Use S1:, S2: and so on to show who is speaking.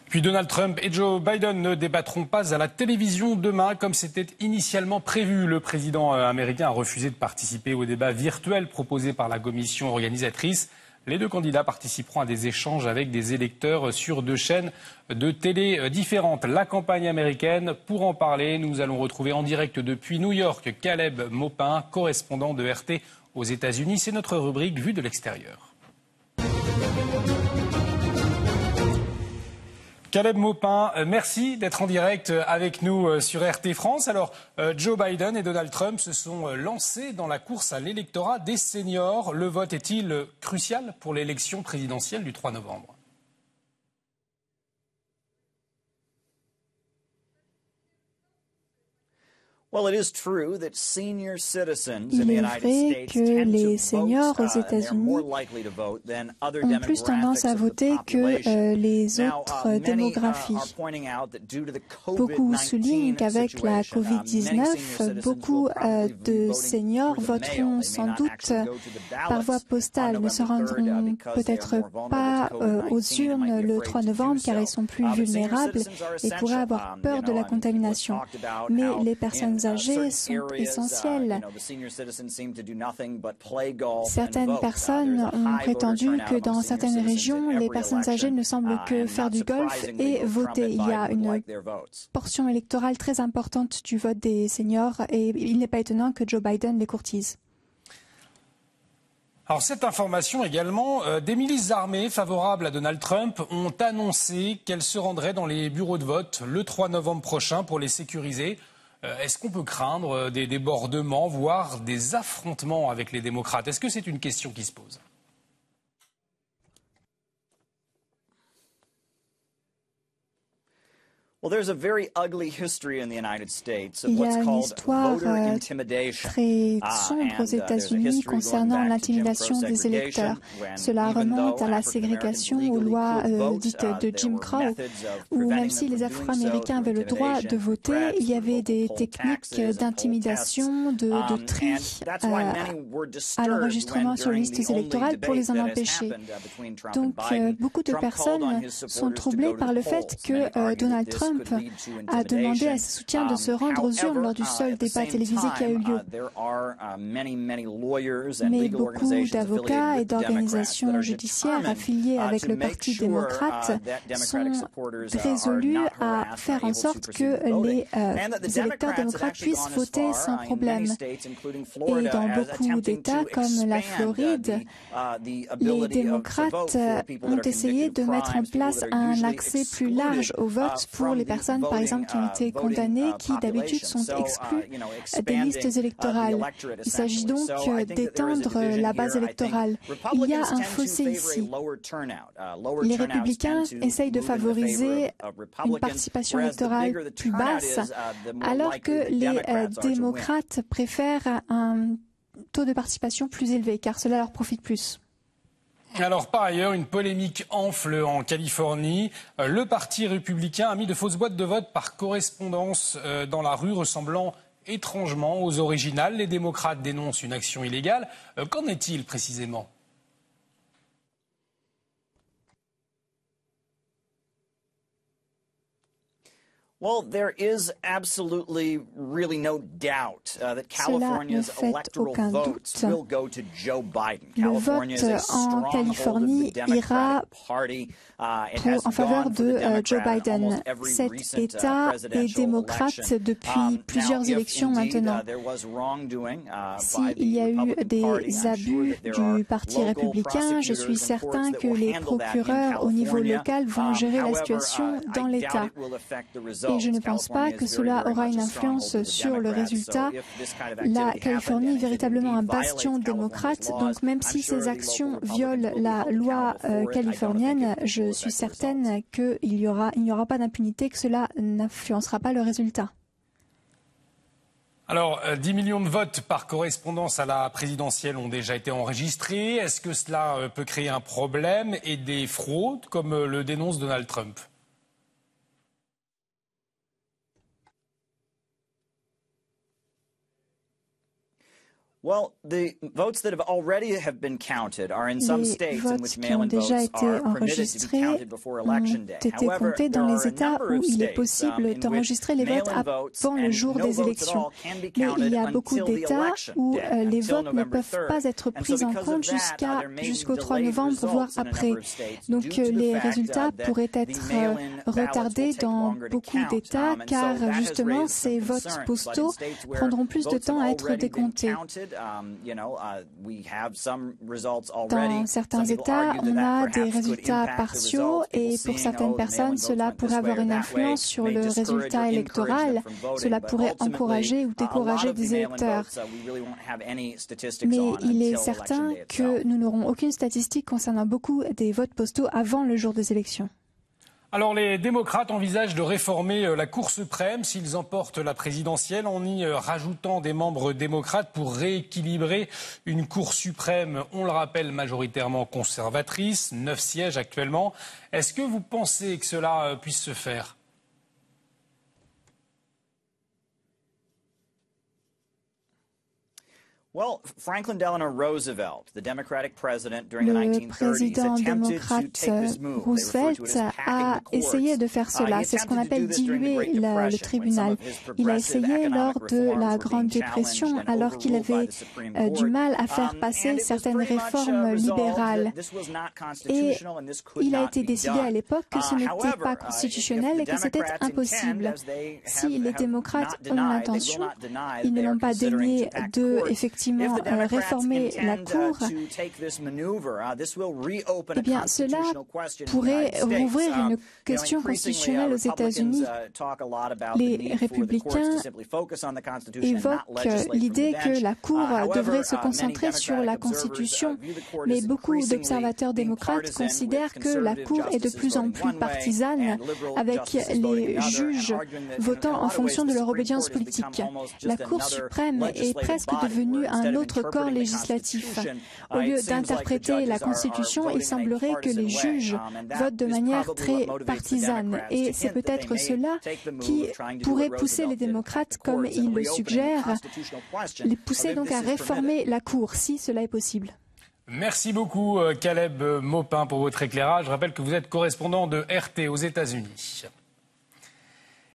S1: Puis Donald Trump et Joe Biden ne débattront pas à la télévision demain comme c'était initialement prévu. Le président américain a refusé de participer au débat virtuel proposé par la commission organisatrice. Les deux candidats participeront à des échanges avec des électeurs sur deux chaînes de télé différentes. La campagne américaine, pour en parler, nous allons retrouver en direct depuis New York Caleb Maupin, correspondant de RT aux États-Unis. C'est notre rubrique Vue de l'extérieur. Caleb Maupin, merci d'être en direct avec nous sur RT France. Alors, Joe Biden et Donald Trump se sont lancés dans la course à l'électorat des seniors. Le vote est-il crucial pour l'élection présidentielle du 3 novembre ?
S2: Il est vrai que les seniors aux États-Unis ont plus tendance à voter que les autres démographies. Beaucoup soulignent qu'avec la COVID-19, beaucoup de seniors voteront sans doute par voie postale, ne se rendront peut-être pas aux urnes le 3 novembre car ils sont plus vulnérables et pourraient avoir peur de la contamination. Mais les personnes âgées sont essentielles. Certaines personnes ont prétendu que dans certaines régions, les personnes âgées ne semblent que faire du golf et voter. Il y a une portion électorale très importante du vote des seniors et il n'est pas étonnant que Joe Biden les courtise.
S1: Alors cette information également, des milices armées favorables à Donald Trump ont annoncé qu'elles se rendraient dans les bureaux de vote le 3 novembre prochain pour les sécuriser. Est-ce qu'on peut craindre des débordements, voire des affrontements avec les démocrates? Est-ce que c'est une question qui se pose?
S2: Il y a une histoire très sombre aux États-Unis concernant l'intimidation des électeurs. Cela remonte à la ségrégation, aux lois dites de Jim Crow, où même si les Afro-Américains avaient le droit de voter, il y avait des techniques d'intimidation, de tri à l'enregistrement sur les listes électorales pour les en empêcher. Donc, beaucoup de personnes sont troublées par le fait que Donald Trump a demandé à ses soutiens de se rendre aux urnes lors du seul débat télévisé qui a eu lieu. Mais beaucoup d'avocats et d'organisations judiciaires affiliées avec le Parti démocrate sont résolus à faire en sorte que les électeurs démocrates puissent voter sans problème. Et dans beaucoup d'États comme la Floride, les démocrates ont essayé de mettre en place un accès plus large au vote pour les personnes, par exemple, qui ont été condamnées, qui d'habitude sont exclues des listes électorales. Il s'agit donc d'étendre la base électorale. Il y a un fossé ici. Les républicains essayent de favoriser une participation électorale plus basse, alors que les démocrates préfèrent un taux de participation plus élevé, car cela leur profite plus.
S1: Alors, par ailleurs, une polémique enfle en Californie. Le parti républicain a mis de fausses boîtes de vote par correspondance dans la rue, ressemblant étrangement aux originales. Les démocrates dénoncent une action illégale. Qu'en est-il précisément ?
S2: Cela ne fait aucun doute. Le vote en Californie ira en faveur de Joe Biden. Cet État est démocrate depuis plusieurs élections maintenant. S'il y a eu des abus du Parti républicain, je suis certain que les procureurs au niveau local vont gérer la situation dans l'État. Et je ne pense pas que cela aura une influence sur le résultat. La Californie est véritablement un bastion démocrate, donc même si ces actions violent la loi californienne, je suis certaine qu'il n'y aura pas d'impunité, que cela n'influencera pas le résultat.
S1: Alors, 10 millions de votes par correspondance à la présidentielle ont déjà été enregistrés. Est-ce que cela peut créer un problème et des fraudes, comme le dénonce Donald Trump ?
S2: Les votes qui ont déjà été enregistrés ont été comptés dans les États où il est possible d'enregistrer les votes avant le jour des élections. Mais il y a beaucoup d'États où les votes ne peuvent pas être pris en compte jusqu'au 3 novembre, voire après. Donc les résultats pourraient être retardés dans beaucoup d'États car justement ces votes postaux prendront plus de temps à être décomptés. Dans certains États, on a des résultats partiaux et pour certaines personnes, cela pourrait avoir une influence sur le résultat électoral. Cela pourrait encourager ou décourager des électeurs. Mais il est certain que nous n'aurons aucune statistique concernant beaucoup des votes postaux avant le jour des élections.
S1: Alors les démocrates envisagent de réformer la Cour suprême s'ils emportent la présidentielle en y rajoutant des membres démocrates pour rééquilibrer une Cour suprême, on le rappelle, majoritairement conservatrice, 9 sièges actuellement. Est-ce que vous pensez que cela puisse se faire ?
S2: Le président démocrate Roosevelt a essayé de faire cela. C'est ce qu'on appelle diluer le tribunal. Il a essayé lors de la Grande Dépression, alors qu'il avait du mal à faire passer certaines réformes libérales. Et il a été décidé à l'époque que ce n'était pas constitutionnel et que c'était impossible. Si les démocrates ont l'intention, ils ne l'ont pas dénié de, effectivement, réformer la Cour, eh bien, cela pourrait rouvrir une question constitutionnelle aux États-Unis. Les républicains évoquent l'idée que la Cour devrait se concentrer sur la Constitution, mais beaucoup d'observateurs démocrates considèrent que la Cour est de plus en plus partisane, avec les juges votant en fonction de leur obédience politique. La Cour suprême est presque devenue un autre corps législatif. Au lieu d'interpréter la Constitution, il semblerait que les juges votent de manière très partisane. Et c'est peut-être cela qui pourrait pousser les démocrates, comme ils le suggèrent, les pousser donc à réformer la Cour, si cela est possible.
S1: Merci beaucoup, Caleb Maupin, pour votre éclairage. Je rappelle que vous êtes correspondant de RT aux États-Unis.